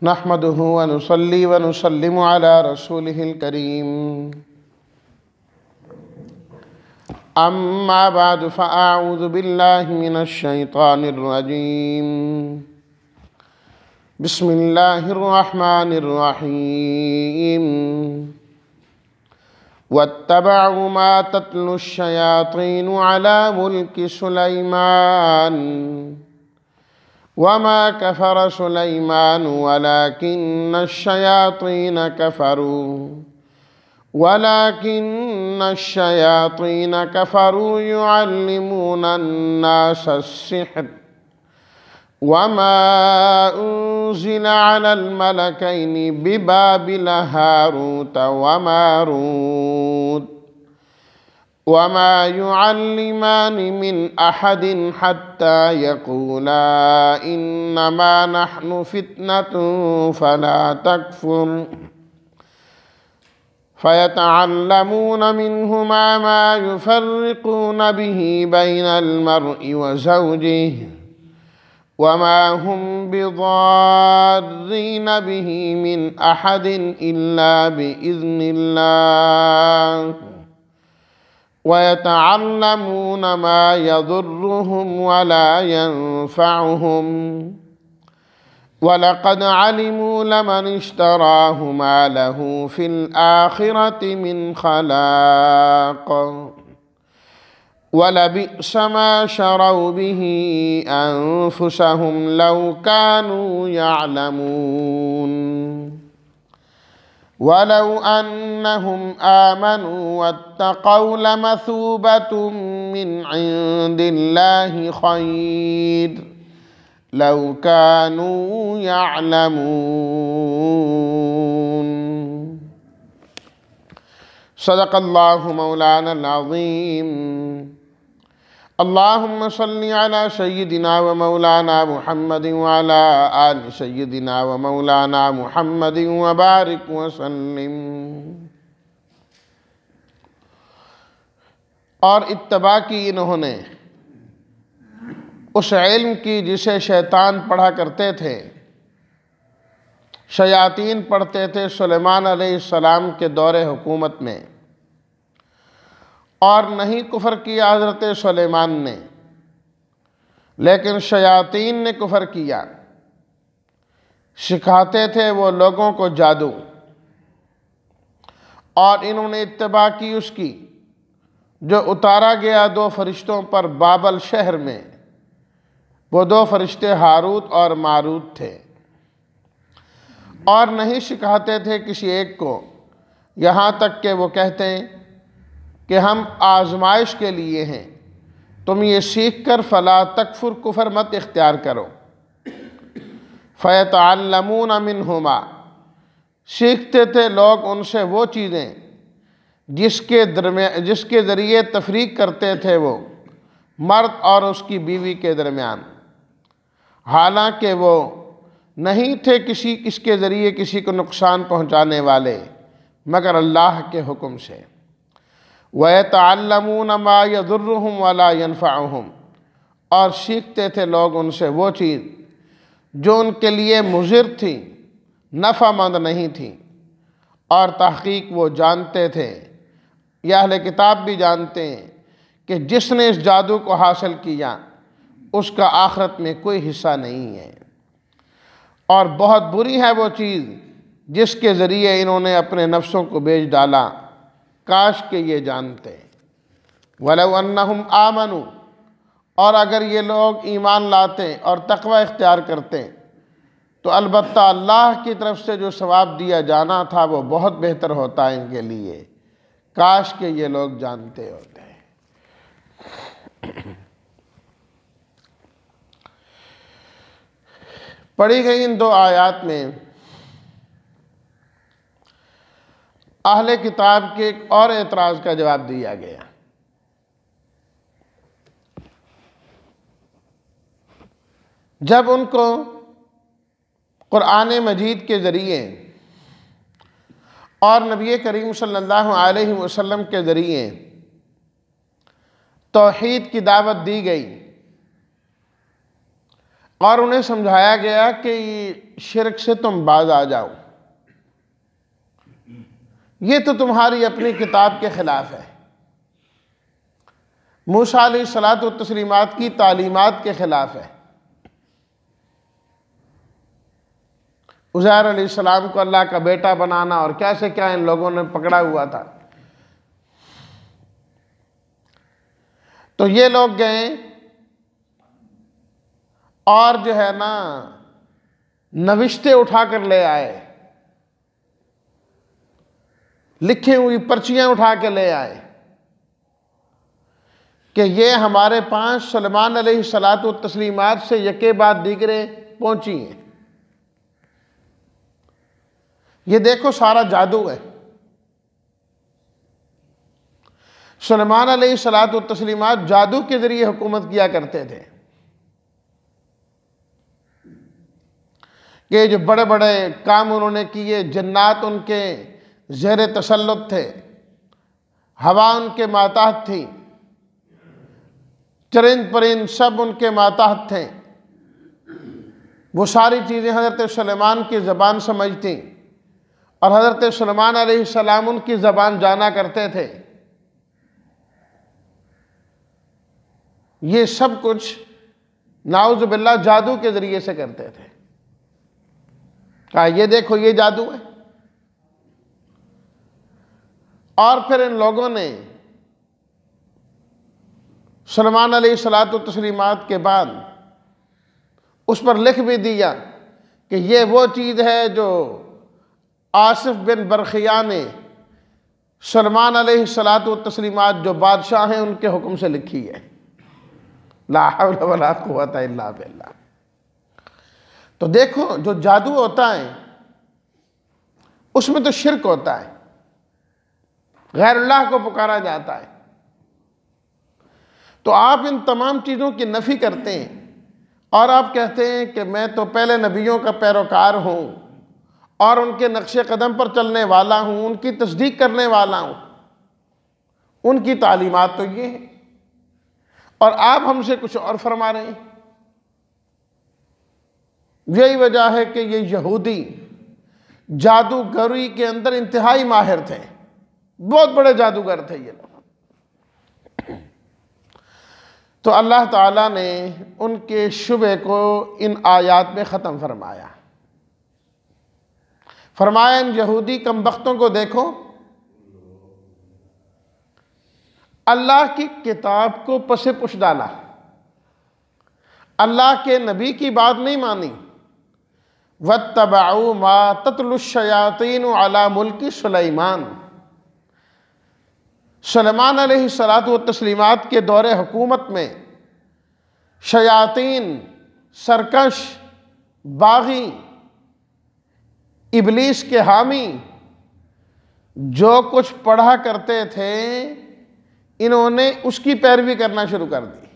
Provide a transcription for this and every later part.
नहमदुहु व नुसल्ली व नुसल्लिमु अला रसूलिहिल करीम। अम्मा बाद फ़अऊज़ु बिल्लाहि मिनश शैतानिर रजीम। बिस्मिल्लाहिर रहमानिर रहीम। वत्तबअू मा तत्लुश शयातीनु अला मुल्कि सुलैमान वमा कफ़र सुलैमान वलाकिन्न कफ़रू युअल्लिमूना अन्नास अस्सिह्र वमा उन्ज़िला अलल मलकैनि बिबाबिल हारूत व मारूत वमा युअल्लिमानि मिन अहदिन हत्ता यक़ूला इन्नमा नहनु फित्नतुन फला तकफुर फ़यतअल्लमून मिन्हुमा मा युफ़र्रिक़ून बिही बैनल मर्इ व ज़ौजिही वमा हुम बिज़ार्रीन बिही मिन अहदिन इल्ला बिइज़्निल्लाह वयतअल्लमून मा यदुर्रुहुम वला यंफ़अुहुम वलक़द अलिमू लमन इश्तराहु मा लहू फ़िल आख़िरति मिन ख़लाक़ वलबिअस मा शरऊ बिही अन्फ़ुसहुम लौ कानू यअलमून वलौ अन्नहुम आमनू वत्तक़ौ लमसूबतुम मिन इंदिल्लाहि खैर लौ कानू यअलमून। सदक़ल्लाहु मौलानल अज़ीम। अल्लाहुम्मा सल्लि अला सय्यिदिना व मौलाना मुहम्मदिन व अला आलि सय्यिदिना व मौलाना मुहम्मदिन व बारिक व सल्लिम। और इत्तबा की इन्होंने उस इल्म की जिसे शैतान पढ़ा करते थे, शयातीन पढ़ते थे सुलेमान अलैहिस्सलाम के दौरे हुकूमत में, और नहीं कुफ़र किया हज़रत सुलेमान ने, लेकिन शयातीन ने कुफ़र किया। सिखाते थे वो लोगों को जादू, और इन्होंने इत्तबा की उसकी जो उतारा गया दो फरिश्तों पर बाबल शहर में। वो दो फरिश्ते हारूत और मारूत थे, और नहीं सिखाते थे किसी एक को, यहाँ तक कि वो कहते हैं कि हम आजमाइश के लिए हैं, तुम ये सीख कर फ़ला तकफुर कुफ़र मत इख्तियार करो। फ़यतअल्लमून मिन्हुमा, सीखते थे लोग उनसे वो चीज़ें जिसके ज़रिए तफरीक करते थे वो मर्द और उसकी बीवी के दरमियान, हालांकि वो नहीं थे इसके ज़रिए किसी को नुकसान पहुँचाने वाले मगर अल्लाह के हुक्म से। वयतअल्लमून मा यदुर्रुहुम वला यनफ़अुहुम, और सीखते थे लोग उनसे वो चीज़ जो उनके लिए मुज़िर थी, नफ़ामंद नहीं थी। और तहक़ीक़ वो जानते थे, या अहले किताब भी जानते हैं कि जिसने इस जादू को हासिल किया उसका आखिरत में कोई हिस्सा नहीं है, और बहुत बुरी है वो चीज़ जिसके ज़रिए इन्होंने अपने नफ्सों को बेच डाला। काश के ये जानते। वलौ अन्नहुम आमनू, और अगर ये लोग ईमान लाते और तक़वा इख्तियार करते तो अलबत्ता अल्लाह की तरफ से जो सवाब दिया जाना था वो बहुत बेहतर होता है इनके लिए। काश के ये लोग जानते होते। पढ़ी गई इन दो आयात में अहले किताब के एक और एतराज़ का जवाब दिया गया। जब उनको कुरान मजीद के ज़रिए और नबी करीम सल्लल्लाहु अलैहि वसल्लम के ज़रिए तौहीद की दावत दी गई, और उन्हें समझाया गया कि शिरक से तुम बाज आ जाओ, ये तो तुम्हारी अपनी किताब के खिलाफ है, मूसा अलैहिस्सलातु व तस्लीमात की तालीमात के खिलाफ है। उज़ैर अलैहिस्सलाम को अल्लाह का बेटा बनाना और क्या से क्या इन लोगों ने पकड़ा हुआ था। तो ये लोग गए और जो है ना नविश्ते उठा कर ले आए, लिखी हुई पर्चियां उठा के ले आए कि ये हमारे पास सुलेमान अलैहिस्सलातु व तस्लीमात से यके बाद दीगरे पहुंची हैं। ये देखो सारा जादू है। सुलेमान अलैहिस्सलातु व तस्लीमात जादू के जरिए हुकूमत किया करते थे कि जो बड़े बड़े काम उन्होंने किए, जन्नात उनके ज़ेर तसल्लुत थे, हवा उनके माताहत थी, चरिंद परिंद सब उनके माताहत थे। वो सारी चीज़ें हज़रत सुलेमान की ज़बान समझती और हज़रत सुलेमान अलैहिस्सलाम उनकी ज़बान जाना करते थे। ये सब कुछ नाउज़ बिल्लाह जादू के ज़रिए से करते थे। कहा ये देखो ये जादू है। और फिर इन लोगों ने सुलेमान अलैहिस्सलातु व तस्लीमात के बाद उस पर लिख भी दिया कि ये वो चीज़ है जो आसिफ बिन बरखिया ने सुलेमान अलैहिस्सलातु व तस्लीमात जो बादशाह हैं उनके हुक्म से लिखी है। ला हौला वला कुव्वता इल्ला बिल्लाह। तो देखो जो जादू होता है उसमें तो शिरक होता है, गैरुल्लाह को पुकारा जाता है। तो आप इन तमाम चीज़ों की नफ़ी करते हैं और आप कहते हैं कि मैं तो पहले नबियों का पैरोकार हूँ और उनके नक्शे कदम पर चलने वाला हूँ, उनकी तस्दीक करने वाला हूँ, उनकी तालीमात तो ये है और आप हमसे कुछ और फरमा रहे हैं। यही वजह है कि ये यहूदी जादूगरी के अंदर इंतहाई माहिर थे, बहुत बड़े जादूगर थे ये लोग। तो अल्लाह ताला ने उनके शुबे को इन आयात में ख़त्म फरमाया। फरमाया इन यहूदी कमबख्तों को देखो, अल्लाह की किताब को पसे पुश डाला, अल्लाह के नबी की बात नहीं मानी। वत्तबअू मा तत्लुश्शयातीन अला मुल्की सुलेमान। सुलेमान अलैहिस्सलातु व तस्लीमात के दौरे हुकूमत में शयातीन, सरकश, बागी, इबलीस के हामी जो कुछ पढ़ा करते थे इन्होंने उसकी पैरवी करना शुरू कर दी।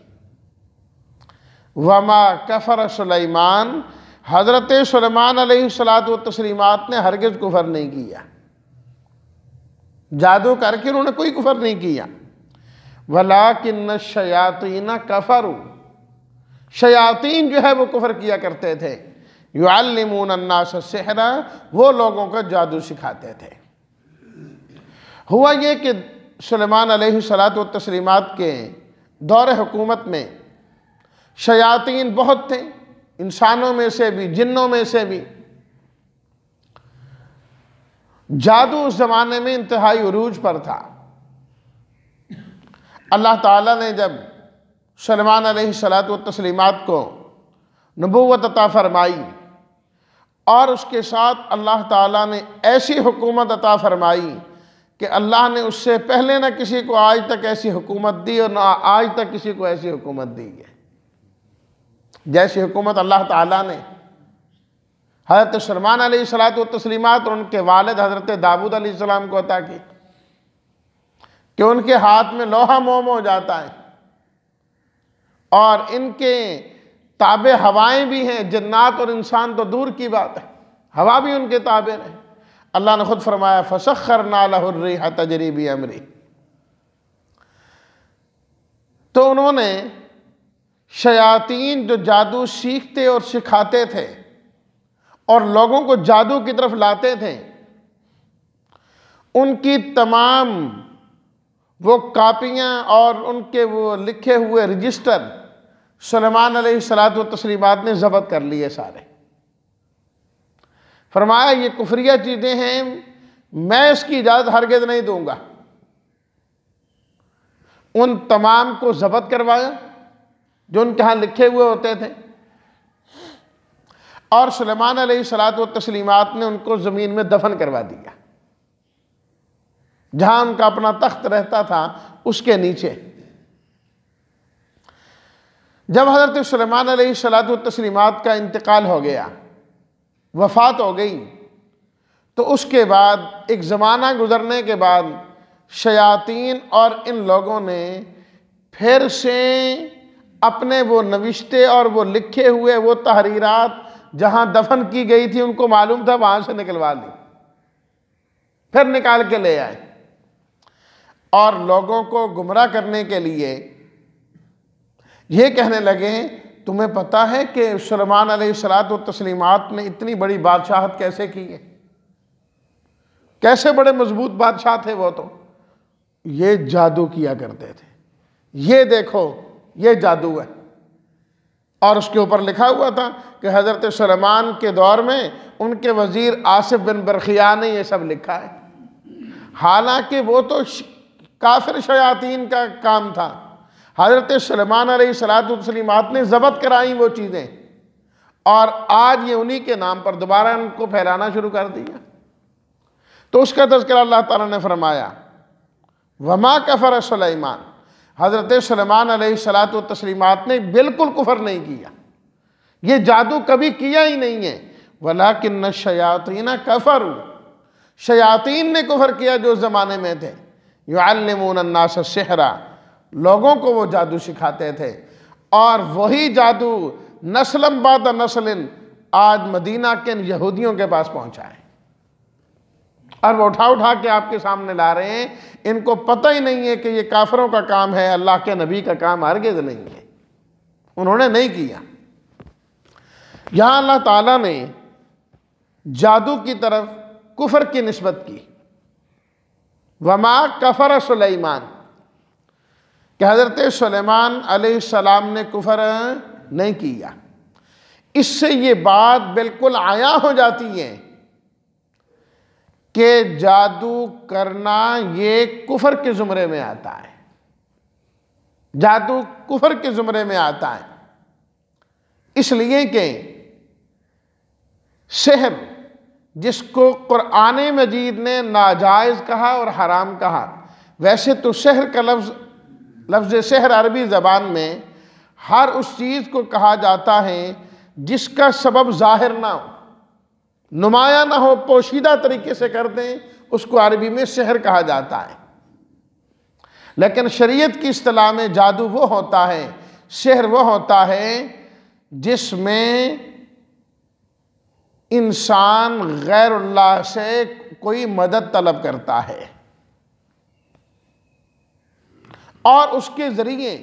वमा कफर सुलेमान, हज़रत सुलेमान अलैहिस्सलातु व तस्लीमात ने हरगिज़ कुफर नहीं किया, जादू करके उन्होंने कोई कुफर नहीं किया। वलाकिन्न शयातीन कफरू, शयातीन जो है वो कुफर किया करते थे। युअल्लिमून अन्नास सिहरा, वो लोगों को जादू सिखाते थे। हुआ ये कि सुलेमान अलैहिस्सलातु व तस्लीमात के दौरे हुकूमत में शयातीन बहुत थे, इंसानों में से भी जिन्नों में से भी। जादू उस ज़माने में इंतहाई उरूज पर था। अल्लाह ताला ने जब सुलेमान अलैहिस्सलातु व तस्लीमात को नबूवत अता फरमाई और उसके साथ अल्लाह ताला ने ऐसी हुकूमत अता फरमाई कि अल्लाह ने उससे पहले ना किसी को आज तक ऐसी हुकूमत दी और ना आज तक किसी को ऐसी हुकूमत दी है जैसी हुकूमत अल्लाह ताला ने हज़रत सुलेमान अलैहिस्सलातु व तस्लीमात और उनके वालिद हज़रत दाऊद अलैहिस्सलाम को अता की कि उनके हाथ में लोहा मोम हो जाता है और इनके ताबे हवाएं भी हैं, जन्नात और इंसान तो दूर की बात है, हवा भी उनके ताबे रहे। अल्लाह ने खुद फरमाया फसख्खरना लहु अर्रिह तजरी बिअमरी। तो उन्होंने शयातीन जो जादू सीखते और सिखाते थे और लोगों को जादू की तरफ लाते थे, उनकी तमाम वो कापियाँ और उनके वो लिखे हुए रजिस्टर सुलेमान अलैहिस्सलातु व तस्लीमात ने ज़ब्त कर लिए सारे। फरमाया ये कुफरिया चीज़ें हैं, मैं इसकी इजाज़त हरगिज़ नहीं दूंगा। उन तमाम को ज़ब्त करवाया जो उनके यहाँ लिखे हुए होते थे, और सुलेमान अलैहिस्सलातु व तस्लीमात ने उनको ज़मीन में दफन करवा दिया, जहाँ उनका अपना तख्त रहता था उसके नीचे। जब हज़रत सुलेमान अलैहिस्सलातु व तस्लीमात का इंतकाल हो गया, वफ़ात हो गई, तो उसके बाद एक ज़माना गुज़रने के बाद शयातीन और इन लोगों ने फिर से अपने वो नविश्ते और वो लिखे हुए वो तहरीरात जहाँ दफन की गई थी, उनको मालूम था, वहाँ से निकलवा ली, फिर निकाल के ले आए और लोगों को गुमराह करने के लिए ये कहने लगे, तुम्हें पता है कि सुलेमान अलैहिस्सलातु व तस्लीमात ने इतनी बड़ी बादशाहत कैसे की है, कैसे बड़े मजबूत बादशाह थे वो, तो ये जादू किया करते थे, ये देखो ये जादू है। और उसके ऊपर लिखा हुआ था कि हज़रत सुलेमान के दौर में उनके वज़ीर आसिफ बिन बरखिया ने ये सब लिखा है। हालांकि वो तो काफिर शयातीन का काम था, हज़रत सुलेमान अलैहिस्सलातु व तस्लीमात ने ज़ब्त कराई वो चीज़ें, और आज ये उन्हीं के नाम पर दोबारा उनको फैलाना शुरू कर दिया। तो उसका तज़किरा अल्लाह ताला ने फरमाया, वमा कफ़र सुलेमान, हज़रत सुलेमान अलैहिस्सलातु व तस्लीमात ने बिल्कुल कुफर नहीं किया, ये जादू कभी किया ही नहीं है। वलाकिन्न शयातीन कफ़रू, शयातीन ने कुफर किया जो ज़माने में थे। युअल्लिमून अन्नास सिहरा, लोगों को वो जादू सिखाते थे, और वही जादू नस्लन बाद नस्लिन आज मदीना के यहूदियों के पास पहुंचा है, और वो उठा उठा के आपके सामने ला रहे हैं। इनको पता ही नहीं है कि ये काफिरों का काम है, अल्लाह के नबी का काम हरगिज़ नहीं है, उन्होंने नहीं किया। यहाँ अल्लाह ताला ने जादू की तरफ कुफर की निस्बत की, वमा कफर सुलेमान, कि हज़रत सुलेमान अलैहिस्सलाम ने कुफर नहीं किया। इससे ये बात बिल्कुल आया हो जाती है कि जादू करना ये कुफर के ज़ुमरे में आता है, जादू कुफर के ज़ुमरे में आता है, इसलिए कि सिहर जिसको कुरान मजीद ने नाजायज़ कहा और हराम कहा, वैसे तो शहर का लफ्ज़ शहर अरबी ज़बान में हर उस चीज़ को कहा जाता है जिसका सबब ज़ाहिर ना हो, नुमाया ना हो, पोशीदा तरीके से कर दें, उसको अरबी में शहर कहा जाता है। लेकिन शरीयत की इस्तिलाह में जादू वो होता है, शहर वो होता है जिसमें इंसान गैरुल्लाह से कोई मदद तलब करता है और उसके ज़रिए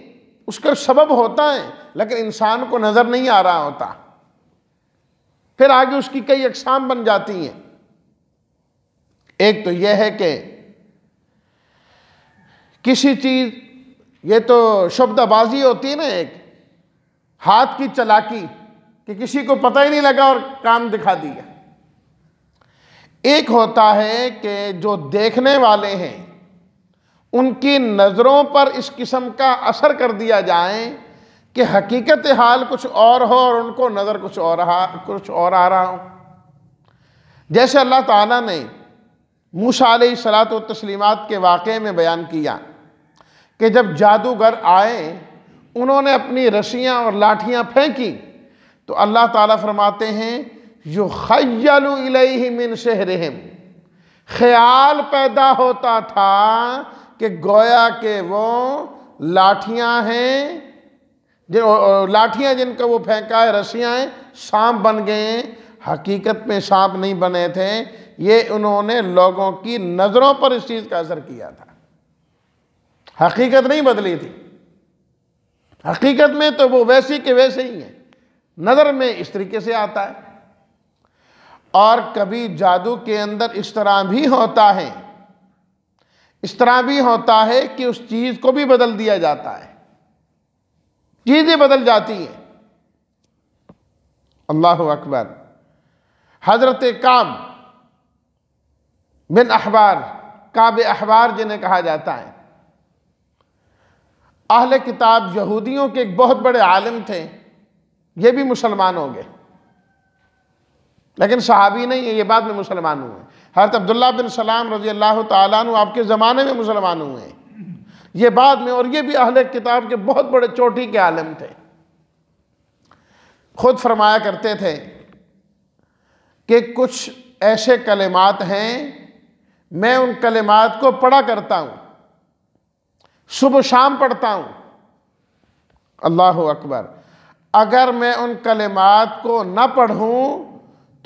उसका सबब होता है, लेकिन इंसान को नज़र नहीं आ रहा होता, फिर आगे उसकी कई अक़साम बन जाती हैं। एक तो यह है कि किसी चीज़, ये तो शब्दबाजी होती है ना, एक हाथ की चालाकी कि किसी को पता ही नहीं लगा और काम दिखा दिया। एक होता है कि जो देखने वाले हैं उनकी नज़रों पर इस किस्म का असर कर दिया जाए कि हकीकत हाल कुछ और हो और उनको नज़र कुछ और आ रहा हो। जैसे अल्लाह ताला ने मूसा अलैहिस्सलातु व तस्लीमात के वाक़े में बयान किया कि जब जादूगर आए, उन्होंने अपनी रस्सियाँ और लाठियाँ फेंकी, तो अल्लाह ताला फरमाते हैं युख़य्यलु इलैहि मिन सिहरिहिम, ख्याल पैदा होता था कि गोया के वो लाठियाँ हैं, जो लाठियाँ जिनका वो फेंका है, रस्सियाँ हैं, सांप बन गए हैं। हकीकत में सांप नहीं बने थे, ये उन्होंने लोगों की नज़रों पर इस चीज़ का असर किया था, हकीकत नहीं बदली थी। हकीकत में तो वो वैसी के वैसे ही हैं, नज़र में इस तरीके से आता है। और कभी जादू के अंदर इस तरह भी होता है, इस तरह भी होता है कि उस चीज़ को भी बदल दिया जाता है, चीज़ें बदल जाती हैं। अल्लाहु अकबर। हज़रत काब बिन अहबार, काब अहबार जिन्हें कहा जाता है, अहले किताब यहूदियों के एक बहुत बड़े आलिम थे। ये भी मुसलमान हो गए, लेकिन सहाबी नहीं है, ये बाद में मुसलमान हुए। हज़रत अब्दुल्लाह बिन सलाम रज़ी अल्लाह तआला अन्हु आपके ज़माने में मुसलमान हुए, ये बाद में। और ये भी अहले किताब के बहुत बड़े चोटी के आलिम थे। खुद फरमाया करते थे कि कुछ ऐसे कलिमात हैं, मैं उन कलिमात को पढ़ा करता हूँ, सुबह शाम पढ़ता हूँ। अल्लाहु अकबर। अगर मैं उन कलिमात को न पढ़ूँ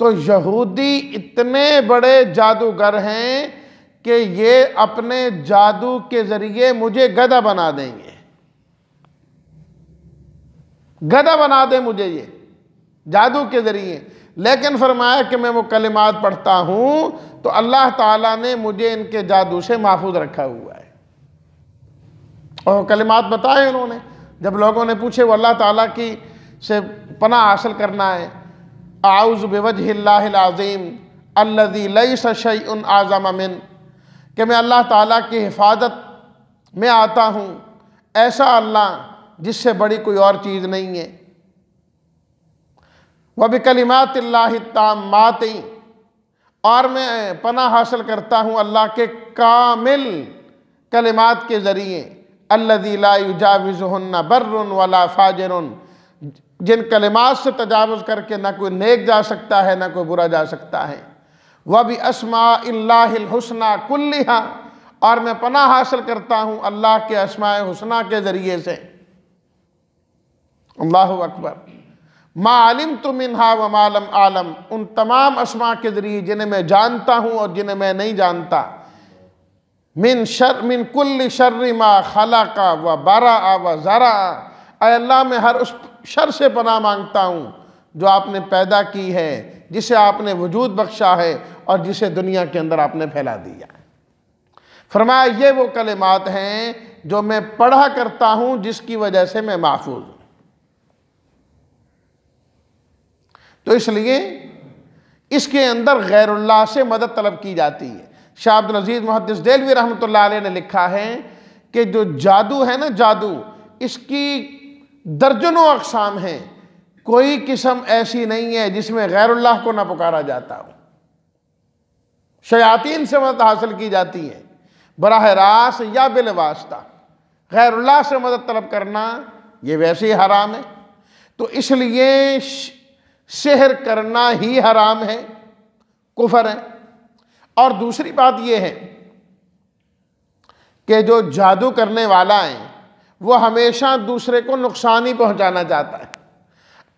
तो यहूदी इतने बड़े जादूगर हैं कि ये अपने जादू के ज़रिए मुझे गधा बना देंगे, गधा बना दे मुझे ये जादू के ज़रिए। लेकिन फरमाया कि मैं वो कलिमात पढ़ता हूँ तो अल्लाह ताला ने मुझे इनके जादू से महफूज रखा हुआ है। और कलिमात बताए उन्होंने। जब लोगों ने पूछे वो अल्लाह ताला की से पनाह हासिल करना है, आऊज़ु बिवजहिल्लाहिल अज़ीम अल्लज़ी लैसा शैउन आज़म मिन, कि मैं अल्लाह ताला की हिफाजत में आता हूँ, ऐसा अल्लाह जिससे बड़ी कोई और चीज़ नहीं है। व बिकलिमातिल्लाहि ताम्माति, और मैं पनाह हासिल करता हूँ अल्लाह के कामिल कलिमात के ज़रिए, अल्लज़ी ला युजाविज़ुहुन्ना बर्रुन वला फाजिरुन, जिन कलिमात से तजावुज़ करके ना कोई नेक जा सकता है ना कोई बुरा जा सकता है। व बि अस्माइल्लाहिल हुस्ना कुल्लिहा, और मैं पनाह हासिल करता हूँ अल्लाह के अस्माए हुस्ना के ज़रिए से। अल्लाहु अकबर। मा अलिमतु मिन्हा व मा लम आलम, उन तमाम अस्मा के ज़रिए जिन्हें मैं जानता हूँ और जिन्हें मैं नहीं जानता। मिन कुल्ली शर्रि मा खलका व बरा व ज़रा, ऐ अल्लाह मैं हर उस शर से पनाह मांगता हूँ जो आपने पैदा की है, जिसे आपने वजूद बख्शा है और जिसे दुनिया के अंदर आपने फैला दिया। फरमाया ये वो कलिमात हैं जो मैं पढ़ा करता हूँ, जिसकी वजह से मैं महफूज हूँ। तो इसलिए इसके अंदर गैरुल्लाह से मदद तलब की जाती है। शाह अब्दुल अजीज़ मुहद्दिस देलवी रहमतुल्लाह अलैह ने लिखा है कि जो जादू है ना, जादू, इसकी दर्जनों अक़साम हैं, कोई किस्म ऐसी नहीं है जिसमें गैरुल्लाह को ना पुकारा जाता हो। शयातीन से मदद हासिल की जाती है बराह रास्त या बिल वास्ता। गैरुल्लाह से मदद तलब करना ये वैसे ही हराम है, तो इसलिए सेहर करना ही हराम है, कुफर है। और दूसरी बात यह है कि जो जादू करने वाला है वो हमेशा दूसरे को नुकसान ही पहुंचाना चाहता है।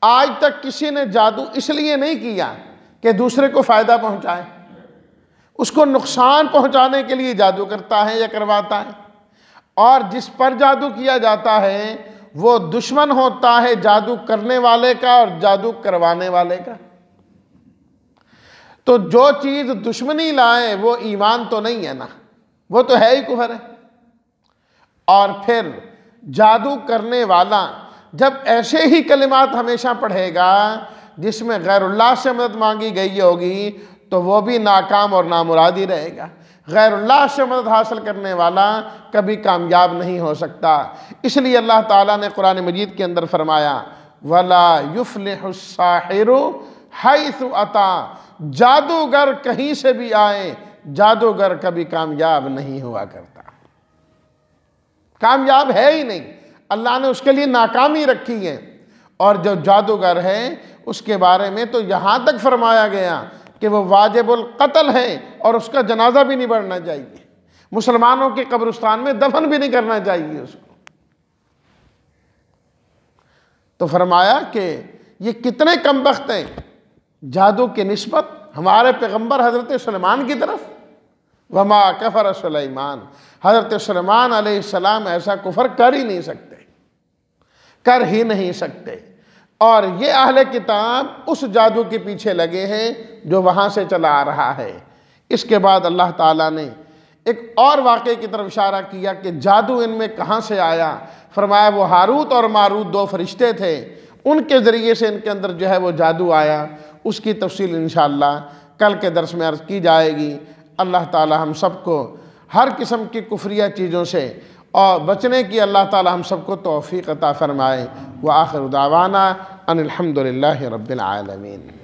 आज तक किसी ने जादू इसलिए नहीं किया कि दूसरे को फ़ायदा पहुंचाए, उसको नुकसान पहुंचाने के लिए जादू करता है या करवाता है। और जिस पर जादू किया जाता है वो दुश्मन होता है जादू करने वाले का और जादू करवाने वाले का। तो जो चीज़ दुश्मनी लाए वो ईमान तो नहीं है ना, वो तो है ही कुफर है। और फिर जादू करने वाला जब ऐसे ही कलिमात हमेशा पढ़ेगा जिसमें गैरुल्लाह से मदद मांगी गई होगी, तो वो भी नाकाम और नामुराद ही रहेगा। गैरुल्लाह से मदद हासिल करने वाला कभी कामयाब नहीं हो सकता। इसलिए अल्लाह ताला ने कुरान मजीद के अंदर फरमाया, वला युफ्लिहुस साहिरु हैसु अता, जादूगर कहीं से भी आए, जादूगर कभी कामयाब नहीं हुआ करता, कामयाब है ही नहीं। अल्लाह ने उसके लिए नाकामी रखी है। और जो जादूगर है उसके बारे में तो यहाँ तक फरमाया गया कि वो वाजिबुल कत्ल है और उसका जनाजा भी नहीं पढ़ना चाहिए, मुसलमानों के कब्रिस्तान में दफन भी नहीं करना चाहिए उसको। तो फरमाया कि ये कितने कमबख्त हैं जादू की निस्बत हमारे पैगम्बर हज़रत सुलेमान की तरफ। वमा कफर सुलेमान, हज़रत सुलेमान अलैहिस्सलाम ऐसा कुफर कर ही नहीं सकते। कर ही नहीं सकते। और ये अहले किताब उस जादू के पीछे लगे हैं जो वहाँ से चला आ रहा है। इसके बाद अल्लाह ताला ने एक और वाक़े की तरफ इशारा किया कि जादू इनमें कहाँ से आया। फरमाया वो हारूत और मारूत दो फरिश्ते थे, उनके ज़रिए से इनके अंदर जो है वो जादू आया। उसकी तफसील इंशाअल्लाह कल के दर्स में अर्ज़ की जाएगी। अल्लाह ताला हम सबको हर किस्म की कुफरिया चीज़ों से और बचने की अल्लाह ताला हम सबको तौफ़ीक़ अता फ़रमाए। व आखिर दावाना अनिल हम्दुलिल्लाहि रब्बिल आलमीन।